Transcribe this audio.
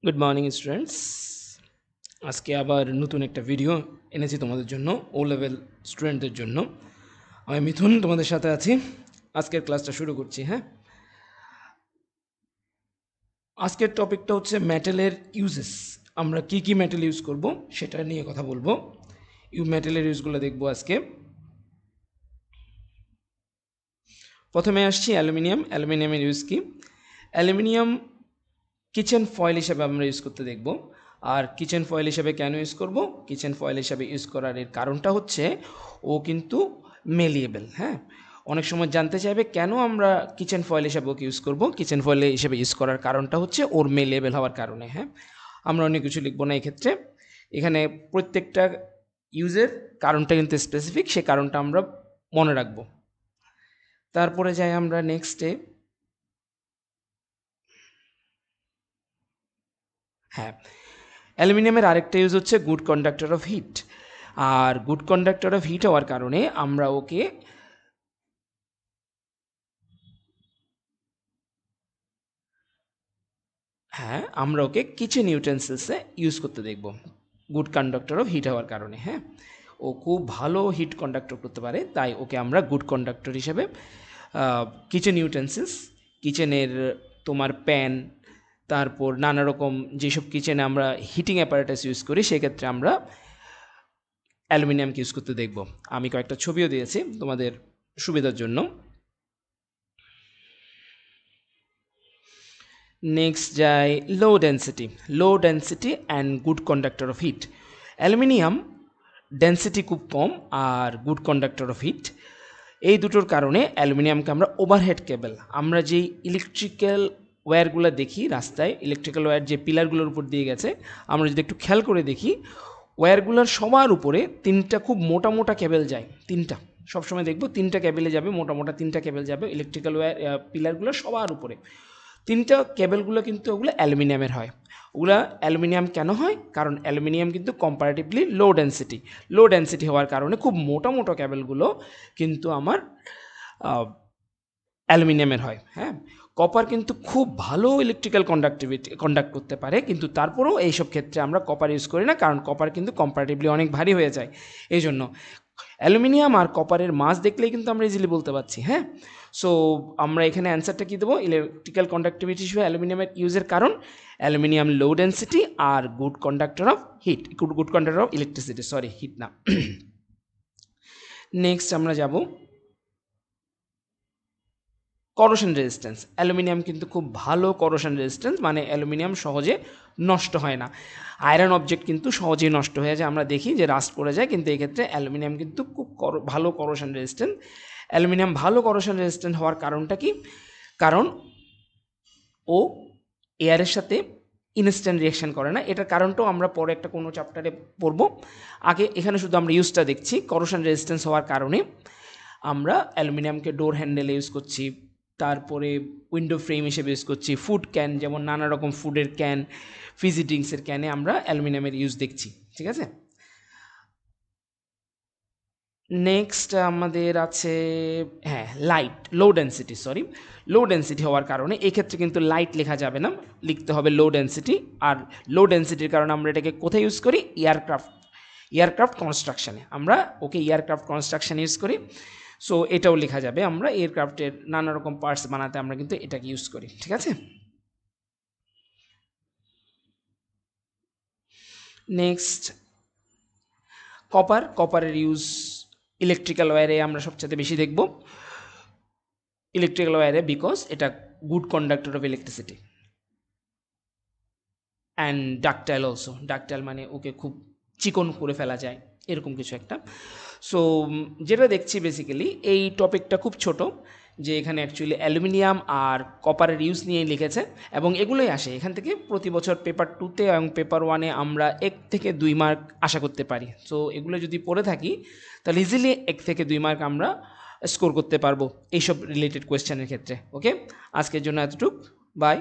Good morning students. আজকে আবার নতুন একটা ভিডিও এনেছি তোমাদের জন্য, ও লেভেল স্টুডেন্টদের জন্য। আমি মিথুন তোমাদের সাথে আছি। আজকের ক্লাসটা শুরু করছি। হ্যাঁ, আজকের টপিকটা হচ্ছে মেটালের ইউজেস। আমরা কি কি মেটাল ইউজ করব সেটা নিয়ে কথা বলবো। মেটালের ইউজগুলো দেখবো আজকে। প্রথমে আসছি অ্যালুমিনিয়ামের ইউজ কি। অ্যালুমিনিয়াম কিচেন ফয়েল হিসেবে আমরা ইউজ করতে দেখব। আর কিচেন ফয়েল হিসেবে কেন ইউজ করব? কিচেন ফয়েল হিসেবে ইউজ করার এর কারণটা হচ্ছে ও কিন্তু মেলিয়েবল। হ্যাঁ, অনেক সময় জানতে চাইবে কেন আমরা কিচেন ফয়েল হিসেবে ওকে ইউজ করব। কিচেন ফয়েল হিসেবে ইউজ করার কারণটা হচ্ছে ওর মেলিয়েবল হওয়ার কারণে। হ্যাঁ, আমরা অনেক কিছু লিখবো না এক্ষেত্রে। এখানে প্রত্যেকটা ইউজের কারণটা কিন্তু স্পেসিফিক, সে কারণটা আমরা মনে রাখবো। তারপরে যাই আমরা নেক্সটে। হ্যাঁ, অ্যালুমিনিয়ামের আরেকটা ইউজ হচ্ছে গুড কন্ডাক্টর অফ হিট। আর গুড কন্ডাক্টর অফ হিট হওয়ার কারণে আমরা ওকে কিচেন ইউটেন্সিলসে ইউজ করতে দেখব, গুড কন্ডাক্টর অফ হিট হওয়ার কারণে। হ্যাঁ, ও খুব ভালো হিট কন্ডাক্টর করতে পারে, তাই ওকে আমরা গুড কন্ডাক্টর হিসেবে কিচেন ইউটেন্সিলস, কিচেনের তোমার প্যান, তারপর নানা রকম যেসব কিচেনে আমরা হিটিং অ্যাপারেটাস ইউজ করি সেক্ষেত্রে আমরা অ্যালুমিনিয়ামকে ইউজ করতে দেখব। আমি কয়েকটা ছবিও দিয়েছি তোমাদের সুবিধার জন্য। নেক্সট যাই লো density and good conductor of hit. Aluminium density খুব কম আর গুড কন্ডাক্টর অফ হিট, এই দুটোর কারণে অ্যালুমিনিয়ামকে আমরা ওভারহেড কেবল, আমরা যেই ইলেকট্রিক্যাল ওয়্যারগুলো দেখি রাস্তায়, ইলেকট্রিক্যাল ওয়্যার যে পিলারগুলোর উপর দিয়ে গেছে, আমরা যদি একটু খেয়াল করে দেখি ওয়্যারগুলোর সবার উপরে তিনটা খুব মোটা মোটা কেবেল যায়। তিনটা সবসময় দেখবো তিনটা কেবেলে যাবে, মোটা মোটা তিনটা কেবেল যাবে ইলেকট্রিক্যাল ওয়্যার পিলারগুলোর সবার উপরে। তিনটা কেবেলগুলো কিন্তু ওগুলো অ্যালুমিনিয়ামের হয়। ওগুলো অ্যালুমিনিয়াম কেন হয়? কারণ অ্যালুমিনিয়াম কিন্তু কম্পারেটিভলি লো ডেন্সিটি হওয়ার কারণে খুব মোটা মোটা কেবেলগুলো কিন্তু আমার অ্যালুমিনিয়ামের হয়। হ্যাঁ, কপার কিন্তু খুব ভালো ইলেকট্রিক্যাল কন্ডাক্ট করতে পারে, কিন্তু তারপরেও এইসব ক্ষেত্রে আমরা কপার ইউজ করি না, কারণ কপার কিন্তু কম্পারেটিভলি অনেক ভারী হয়ে যায়। এই জন্য অ্যালুমিনিয়াম আর কপারের মাস দেখলেই কিন্তু আমরা ইজিলি বলতে পারছি। হ্যাঁ, সো আমরা এখানে অ্যান্সারটা কী দেবো? ইলেকট্রিক্যাল কন্ডাক্টিভিটি হিসেবে অ্যালুমিনিয়ামের ইউজের কারণ অ্যালুমিনিয়াম লো ডেন্সিটি আর good conductor of heat, good conductor of electricity, sorry heat না। নেক্সট আমরা যাব করোশন রেজিস্ট্যান্স। অ্যালুমিনিয়াম কিন্তু খুব ভালো করোশন রেজিস্ট্যান্স, মানে অ্যালুমিনিয়াম সহজে নষ্ট হয় না। আয়রন অবজেক্ট কিন্তু সহজেই নষ্ট হয়ে যায়, আমরা দেখি যে রাস্ট পড়ে যায়, কিন্তু এক্ষেত্রে অ্যালুমিনিয়াম কিন্তু খুব ভালো করোশন রেজিস্ট্যান্ট। অ্যালুমিনিয়াম ভালো করোশন রেজিস্ট্যান্ট হওয়ার কারণটা কি? কারণ ও এয়ারের সাথে ইনস্ট্যান্ট রিয়াকশান করে না। এটার কারণটাও আমরা পরে একটা কোনো চ্যাপ্টারে পড়বো। আগে এখানে শুধু আমরা ইউজটা দেখছি। করোশন রেজিস্ট্যান্স হওয়ার কারণে আমরা অ্যালুমিনিয়ামকে ডোর হ্যান্ডেলে ইউজ করছি, তারপরে উইন্ডো ফ্রেম হিসেবে ইউজ করছি, ফুড ক্যান, যেমন নানা রকম ফুডের ক্যান, ফিজি ড্রিঙ্কসের ক্যানে আমরা অ্যালুমিনিয়ামের ইউজ দেখছি। ঠিক আছে, নেক্সট আমাদের আছে হ্যাঁ লো ডেন্সিটি হওয়ার কারণে এক্ষেত্রে কিন্তু লাইট লেখা যাবে না, লিখতে হবে লো ডেন্সিটি। আর লো ডেন্সিটির কারণে আমরা এটাকে কোথায় ইউজ করি? এয়ারক্রাফট কনস্ট্রাকশানে আমরা ওকে এয়ারক্রাফট কনস্ট্রাকশান ইউজ করি। সো এটাও লেখা যাবে, আমরা এয়ারক্রাফটের নানা রকম পার্টস বানাতে আমরা কিন্তু এটাকে ইউজ করি। ঠিক আছে, নেক্সট কপারের ইউজ ইলেকট্রিক্যাল ওয়্যারে আমরা সবচেয়ে বেশি দেখব। ইলেকট্রিক্যাল ওয়্যারে বিকজ এটা good conductor of electricity and ductile মানে ওকে খুব চিকন করে ফেলা যায়, এরকম কিছু একটা। সো যেটা দেখছি বেসিক্যালি এই টপিকটা খুব ছোট, যে এখানে অ্যাকচুয়ালি অ্যালুমিনিয়াম আর কপারের ইউজ নিয়েই লিখেছে, এবং এগুলোই আসে এখান থেকে প্রতি বছর পেপার 2তে এবং পেপার 1-এ আমরা 1 থেকে 2 মার্ক আশা করতে পারি। সো এগুলো যদি পড়ে থাকি তাহলে ইজিলি 1 থেকে 2 মার্ক আমরা স্কোর করতে পারবো এইসব রিলেটেড কোয়েশ্চেনের ক্ষেত্রে। ওকে, আজকের জন্য এতটুক, বাই।